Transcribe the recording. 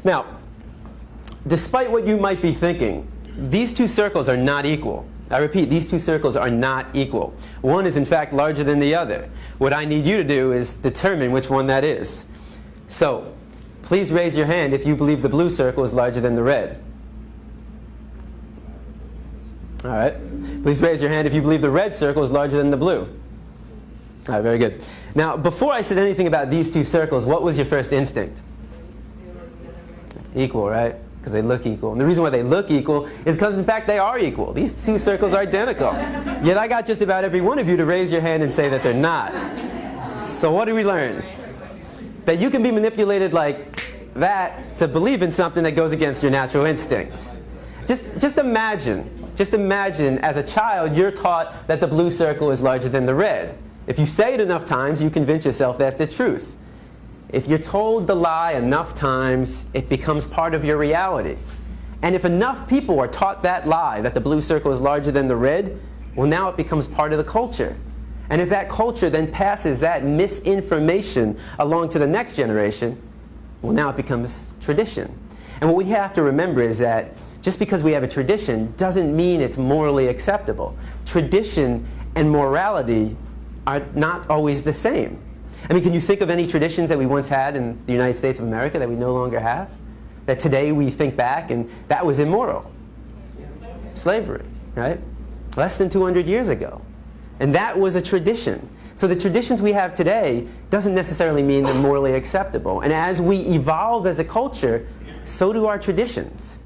Now, despite what you might be thinking, these two circles are not equal. I repeat, these two circles are not equal. One is in fact larger than the other. What I need you to do is determine which one that is. So, please raise your hand if you believe the blue circle is larger than the red. All right. Please raise your hand if you believe the red circle is larger than the blue. All right, very good. Now, before I said anything about these two circles, what was your first instinct? Equal, right? Because they look equal. And the reason why they look equal is because, in fact, they are equal. These two circles are identical. Yet I got just about every one of you to raise your hand and say that they're not. So what do we learn? That you can be manipulated like that to believe in something that goes against your natural instinct. Just imagine as a child you're taught that the blue circle is larger than the red. If you say it enough times, you convince yourself that's the truth. If you're told the lie enough times, it becomes part of your reality. And if enough people are taught that lie, that the blue circle is larger than the red, well, now it becomes part of the culture. And if that culture then passes that misinformation along to the next generation, well, now it becomes tradition. And what we have to remember is that just because we have a tradition doesn't mean it's morally acceptable. Tradition and morality are not always the same. I mean, can you think of any traditions that we once had in the United States of America that we no longer have? That today we think back and that was immoral? Slavery, right? Less than 200 years ago. And that was a tradition. So the traditions we have today doesn't necessarily mean they're morally acceptable. And as we evolve as a culture, so do our traditions.